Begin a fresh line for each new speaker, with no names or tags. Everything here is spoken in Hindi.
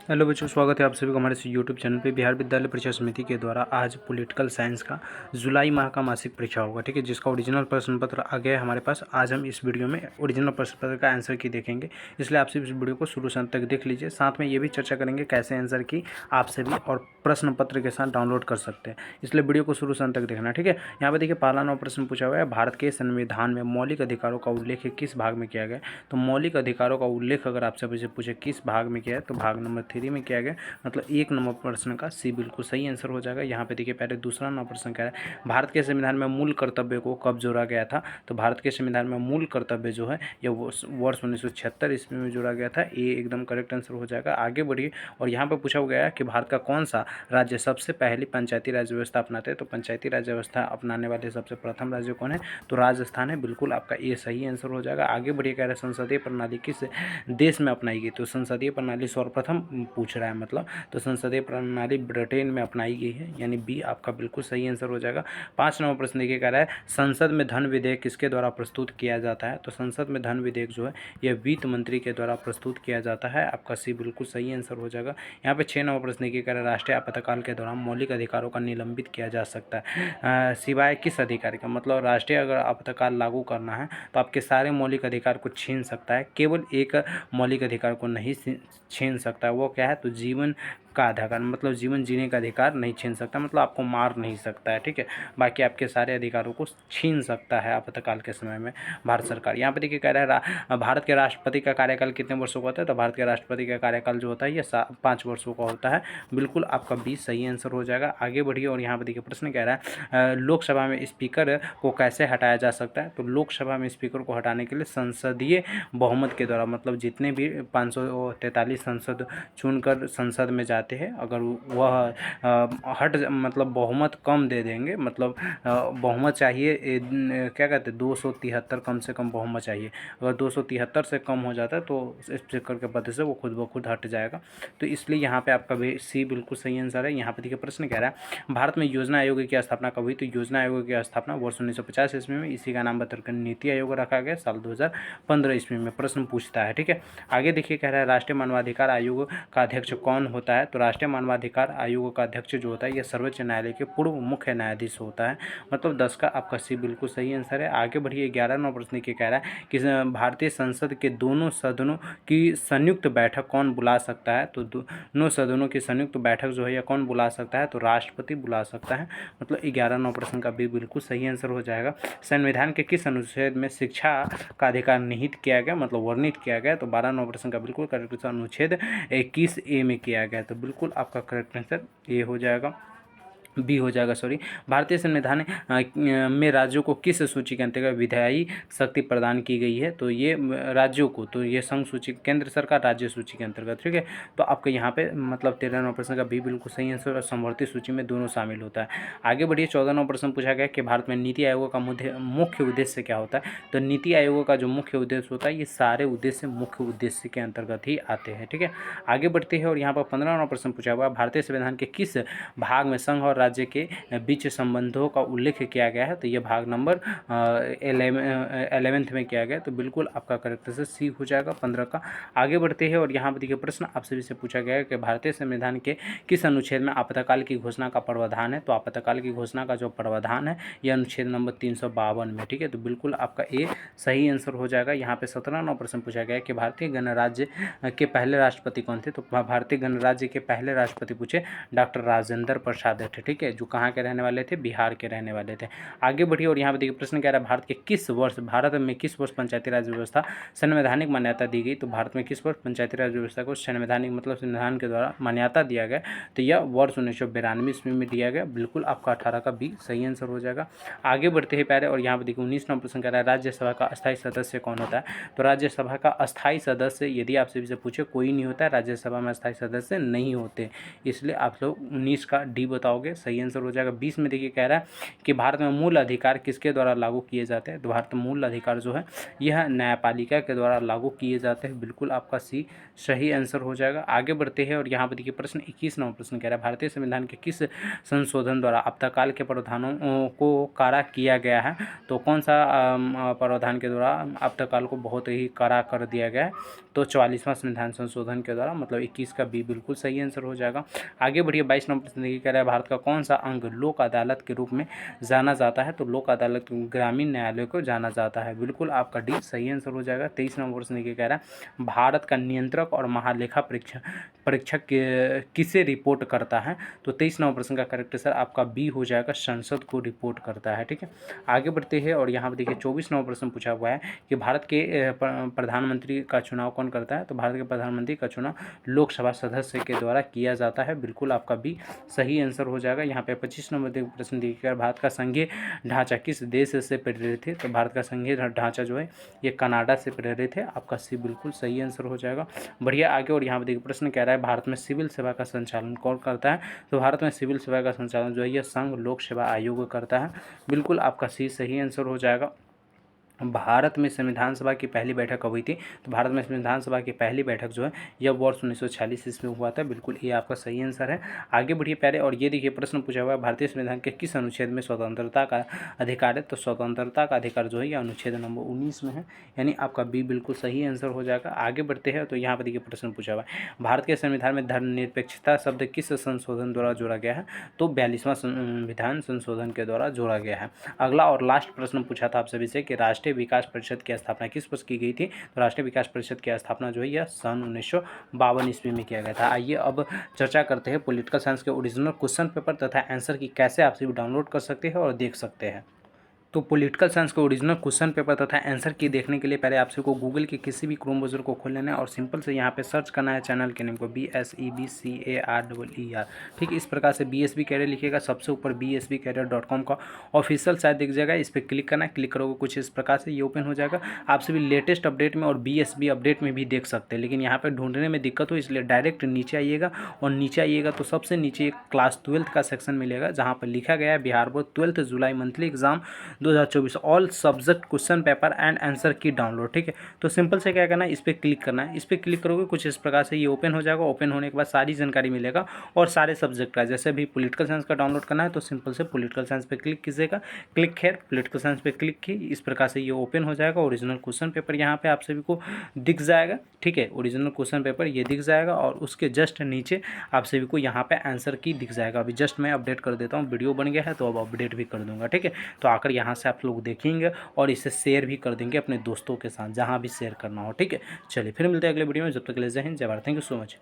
हेलो बच्चों, स्वागत है आप सभी को हमारे यूट्यूब चैनल पे। बिहार विद्यालय परीक्षा समिति के द्वारा आज पॉलिटिकल साइंस का जुलाई माह का मासिक परीक्षा होगा, ठीक है, जिसका ओरिजिनल प्रश्न पत्र आ गया है हमारे पास। आज हम इस वीडियो में ओरिजिनल प्रश्न पत्र का आंसर की देखेंगे, इसलिए आप सभी इस वीडियो को शुरू से अंत तक देख लीजिए। साथ में ये भी चर्चा करेंगे कैसे आंसर की आप सभी और प्रश्न पत्र के साथ डाउनलोड कर सकते हैं, इसलिए वीडियो को शुरू से अंत तक देखना, ठीक है। यहाँ पर देखिए, पहला नंबर प्रश्न पूछा हुआ है, भारत के संविधान में मौलिक अधिकारों का उल्लेख किस भाग में किया गया। तो मौलिक अधिकारों का उल्लेख अगर आपसे पूछे किस भाग में किया है, तो भाग नंबर 3 में किया गया, मतलब एक नंबर प्रश्न का सी बिल्कुल सही आंसर हो जाएगा। यहाँ पे देखिए, पहले दूसरा नंबर प्रश्न क्या है, भारत के संविधान में मूल कर्तव्य को कब जोड़ा गया था। तो भारत के संविधान में मूल कर्तव्य जो है यह वर्ष 1976 ईस्वी में जोड़ा गया था। ये एकदम करेक्ट आंसर हो जाएगा। आगे बढ़िए, और यहाँ पर पूछा गया है कि भारत का कौन सा राज्य सबसे पहली पंचायती राज व्यवस्था अपनाते हैं। तो पंचायती राज व्यवस्था अपनाने वाले सबसे प्रथम राज्य कौन है, तो राजस्थान है। बिल्कुल आपका ये सही आंसर हो जाएगा। आगे बढ़िए, कह रहे हैं संसदीय प्रणाली किस देश में अपनाई गई। तो संसदीय प्रणाली सर्वप्रथम पूछ रहा है, मतलब तो संसदीय प्रणाली ब्रिटेन में अपनाई गई है, यानी बी आपका बिल्कुल सही आंसर हो जाएगा। 5 नंबर प्रश्न देखिए, कह रहा है संसद में धन विधेयक किसके द्वारा प्रस्तुत किया जाता है। तो संसद में धन विधेयक जो है यह वित्त मंत्री के द्वारा प्रस्तुत किया जाता है। आपका सी बिल्कुल सही आंसर हो जाएगा। यहाँ पे 6 नंबर प्रश्न देखिए, कह रहा है राष्ट्रीय आपातकाल के दौरान मौलिक अधिकारों का निलंबित किया जा सकता है सिवाय किस अधिकारी का। मतलब राष्ट्रीय अगर आपातकाल लागू करना है तो आपके सारे मौलिक अधिकार को छीन सकता है, केवल एक मौलिक अधिकार को नहीं छीन सकता। वो क्या है, तो जीवन का अधिकार, मतलब जीवन जीने का अधिकार नहीं छीन सकता, मतलब आपको मार नहीं सकता है, ठीक है। बाकी आपके सारे अधिकारों को छीन सकता है आपातकाल के समय में भारत सरकार। यहाँ पे देखिए, कह रहा है भारत के राष्ट्रपति का कार्यकाल कितने वर्षों का होता है। तो भारत के राष्ट्रपति का कार्यकाल जो होता है ये 5 वर्षों का होता है। बिल्कुल आपका 20 सही आंसर हो जाएगा। आगे बढ़िए, और यहाँ पे देखिए प्रश्न कह रहा है लोकसभा में स्पीकर को कैसे हटाया जा सकता है। तो लोकसभा में स्पीकर को हटाने के लिए संसदीय बहुमत के द्वारा, मतलब जितने भी 543 सांसद चुनकर संसद में जाते हैं, अगर वह मतलब बहुमत कम दे देंगे, मतलब बहुमत चाहिए क्या कहते हैं 273 कम से कम बहुमत चाहिए। अगर 273 से कम हो जाता है तो स्पीकर के पद से वो खुद ब खुद हट जाएगा। तो इसलिए यहाँ पे आपका सी बिल्कुल सही आंसर है। यहाँ पे देखिए प्रश्न कह रहा है भारत में योजना आयोग की स्थापना कब हुई। तो योजना आयोग की स्थापना वर्ष 1950 ईस्वी में, इसी का नाम बदलकर नीति आयोग रखा गया साल 2015 ईस्वी में। प्रश्न पूछता है, ठीक है। आगे देखिए, कह रहा है राष्ट्रीय मानवाधिकार आयोग का अध्यक्ष कौन होता है। तो राष्ट्रीय मानवाधिकार आयोग का अध्यक्ष जो होता है यह सर्वोच्च न्यायालय के पूर्व मुख्य न्यायाधीश होता है। मतलब 10 का आपका सी बिल्कुल सही आंसर है। आगे बढ़िए, 11 नंबर प्रश्न के कह रहा है कि भारतीय संसद के दोनों सदनों की संयुक्त बैठक कौन बुला सकता है। तो दोनों सदनों की संयुक्त बैठक जो है यह कौन बुला सकता है, तो राष्ट्रपति बुला सकता है। मतलब 11 नंबर प्रश्न का भी बिल्कुल सही आंसर हो जाएगा। संविधान के किस अनुच्छेद में शिक्षा का अधिकार निहित किया गया, मतलब वर्णित किया गया। तो 12 नंबर प्रश्न का बिल्कुल करेक्ट अनुच्छेद 21A में किया गया। तो बिल्कुल आपका करेक्ट आंसर ए हो जाएगा, बी हो जाएगा, सॉरी। भारतीय संविधान में राज्यों को किस सूची के अंतर्गत विधायी शक्ति प्रदान की गई है। तो ये राज्यों को, तो ये संघ सूची, केंद्र सरकार राज्य सूची के अंतर्गत, ठीक है। तो आपके यहाँ पे मतलब 13 नंबर प्रश्न का बी बिल्कुल सही आंसर, और समवर्ती सूची में दोनों शामिल होता है। आगे बढ़िए, 14 नंबर प्रश्न पूछा गया कि भारत में नीति आयोग का मुख्य उद्देश्य क्या होता है। तो नीति आयोग का जो मुख्य उद्देश्य होता है ये सारे उद्देश्य मुख्य उद्देश्य के अंतर्गत ही आते हैं, ठीक है। आगे बढ़ते हैं, और यहाँ पर 15 नंबर प्रश्न पूछा हुआ भारतीय संविधान के किस भाग में संघ और राज्य के बीच संबंधों का उल्लेख किया गया है। तो ये भाग नंबर 11th में किया गया। तो बिल्कुल आपका करेक्ट आंसर सी हो जाएगा 15 का। आगे बढ़ते हैं, और यहाँ पर देखिए प्रश्न आप सभी से पूछा गया है कि भारतीय संविधान के किस अनुच्छेद में आपातकाल की घोषणा का प्रावधान है। तो आपातकाल की घोषणा का जो प्रावधान है यह अनुच्छेद नंबर 352 में, ठीक है। तो बिल्कुल आपका ए सही आंसर हो जाएगा। यहाँ पे 17 नंबर प्रश्न पूछा गया कि भारतीय गणराज्य के पहले राष्ट्रपति कौन थे। तो भारतीय गणराज्य के पहले राष्ट्रपति पूछे डॉक्टर राजेंद्र प्रसाद थे, ठीक है, जो कहाँ के रहने वाले थे, बिहार के रहने वाले थे। आगे बढ़िए, और यहाँ पे देखिए प्रश्न कह रहा है भारत में किस वर्ष पंचायती राज व्यवस्था संवैधानिक मान्यता दी गई। तो भारत में किस वर्ष पंचायती राज व्यवस्था को संवैधानिक, मतलब संविधान के द्वारा मान्यता दिया गया। तो यह वर्ष 1992 ईस्वी में दिया गया। बिल्कुल आपका 18 का बी सही आंसर हो जाएगा। आगे बढ़ते हैं प्यारे, और यहाँ पे देखिए 19 नंबर प्रश्न कह रहा है राज्यसभा का अस्थायी सदस्य कौन होता है। तो राज्यसभा का अस्थायी सदस्य यदि आपसे भी पूछे कोई नहीं होता है, राज्यसभा में अस्थायी सदस्य नहीं होते, इसलिए आप लोग 19 का डी बताओगे। सही आंसर हो जाएगा। 20 में देखिए कह रहा है कि भारत में मूल अधिकार किसके द्वारा लागू किए जाते हैं, तो भारत में मूल अधिकार जो है यह न्यायपालिका के द्वारा लागू किए जाते हैं। बिल्कुल आपका सी सही आंसर हो जाएगा। आगे बढ़ते हैं और यहाँ पर देखिए प्रश्न 21 नंबर प्रश्न कह रहा है भारतीय संविधान के किस संशोधन द्वारा आपातकाल के प्रावधानों को कड़ा किया गया है, तो कौन सा प्रावधान के द्वारा आपातकाल को बहुत ही कड़ा कर दिया गया है, तो 44वां संविधान संशोधन के द्वारा, मतलब 21 का बी बिल्कुल सही आंसर हो जाएगा। आगे बढ़िए 22 नंबर प्रश्न देखिए कह रहा है भारत का कौन सा अंग लोक अदालत के रूप में जाना जाता है, तो लोक अदालत ग्रामीण न्यायालय को जाना जाता है। बिल्कुल आपका डी सही आंसर हो जाएगा। 23 नंबर प्रश्न देखिए कह रहा है भारत का नियंत्रक और महालेखा परीक्षक किसे रिपोर्ट करता है, तो 23 नंबर प्रश्न का करेक्ट आंसर आपका बी हो जाएगा, संसद को रिपोर्ट करता है। ठीक है, आगे बढ़ते हैं और यहाँ पर देखिए 24 नंबर प्रश्न पूछा हुआ है कि भारत के प्रधानमंत्री का चुनाव कौन करता है, तो भारत के प्रधानमंत्री का चुनाव लोकसभा सदस्य के द्वारा किया जाता है। बिल्कुल आपका भी सही आंसर हो जाएगा। यहाँ पे 25 नंबर प्रश्न देखिएगा भारत का संघीय ढांचा किस देश से प्रेरित है, तो भारत का संघीय ढांचा जो है ये कनाडा से प्रेरित है। आपका सी बिल्कुल सही आंसर हो जाएगा। बढ़िया आगे और यहाँ पर देखिए प्रश्न कह रहा है भारत में सिविल सेवा का संचालन कौन करता है, तो भारत में सिविल सेवा का संचालन जो है यह संघ लोक सेवा आयोग करता है। बिल्कुल आपका सी सही आंसर हो जाएगा। भारत में संविधान सभा की पहली बैठक कब हुई थी, तो भारत में संविधान सभा की पहली बैठक जो है यह वर्ष 1946 ईस्वी में हुआ था। बिल्कुल ये आपका सही आंसर है। आगे बढ़िए प्यारे और ये देखिए प्रश्न पूछा हुआ है भारतीय संविधान के किस अनुच्छेद में स्वतंत्रता का अधिकार है, तो स्वतंत्रता का अधिकार जो है यह अनुच्छेद नंबर 19 में है, यानी आपका बी बिल्कुल सही आंसर हो जाएगा। आगे बढ़ते हैं तो यहाँ पर देखिए प्रश्न पूछा हुआ है भारत के संविधान में धर्मनिरपेक्षता शब्द किस संशोधन द्वारा जोड़ा गया है, तो 42वां संविधान संशोधन के द्वारा जोड़ा गया है। अगला और लास्ट प्रश्न पूछा था आप सभी से कि राष्ट्रीय विकास परिषद की स्थापना किस वर्ष की गई थी, तो राष्ट्रीय विकास परिषद की स्थापना जो है यह सन 1952 ईस्वी में किया गया था। आइए अब चर्चा करते हैं पॉलिटिकल साइंस के ओरिजिनल क्वेश्चन पेपर तथा आंसर की कैसे आप सभी डाउनलोड कर सकते हैं और देख सकते हैं। तो पॉलिटिकल साइंस के ओरिजिनल क्वेश्चन पेपर तथा आंसर की देखने के लिए पहले आप सबको गूगल के किसी भी क्रोम ब्राउज़र को खोल लेना है और सिंपल से यहाँ पे सर्च करना है चैनल के नेम को BSEBCAREER। ठीक इस प्रकार से BSB कैरियर लिखिएगा, सबसे ऊपर BSBcareer.com का ऑफिशियल साइट दिख जाएगा, इस पर क्लिक करना है। क्लिक करोगे कुछ इस प्रकार से ये ओपन हो जाएगा। आप सभी लेटेस्ट अपडेट में और BSB अपडेट में भी देख सकते हैं, लेकिन यहाँ पर ढूंढने में दिक्कत हो इसलिए डायरेक्ट नीचे आइएगा और नीचे आइएगा तो सबसे नीचे एक क्लास 12 का सेक्शन मिलेगा जहाँ पर लिखा गया है Bihar board 12 July monthly exam 2024 all subject question paper and answer की डाउनलोड। ठीक है, तो सिंपल से क्या करना है, इस पर क्लिक करना है। इस पर क्लिक करोगे कुछ इस प्रकार से ये ओपन हो जाएगा। ओपन होने के बाद सारी जानकारी मिलेगा और सारे सब्जेक्ट का, जैसे भी पॉलिटिकल साइंस का डाउनलोड करना है तो सिंपल से पॉलिटिकल साइंस पे क्लिक कीजिएगा। क्लिक हेयर पॉलिटिकल साइंस पे क्लिक की, इस प्रकार से ये ओपन हो जाएगा। ओरिजिनल क्वेश्चन पेपर यहाँ पे आप सभी को दिख जाएगा। ठीक है, ओरिजिनल क्वेश्चन पेपर ये दिख जाएगा और उसके जस्ट नीचे आप सभी को यहाँ पे आंसर की दिख जाएगा। अभी जस्ट मैं अपडेट कर देता हूँ, वीडियो बन गया है तो अब अपडेट भी कर दूंगा। ठीक है, तो आकर यहाँ से आप लोग देखेंगे और इसे शेयर भी कर देंगे अपने दोस्तों के साथ जहाँ भी शेयर करना हो। ठीक है, चलिए फिर मिलते हैं अगले वीडियो में, जब तक के लिए जय हिंद जय Bharat, thank you so much.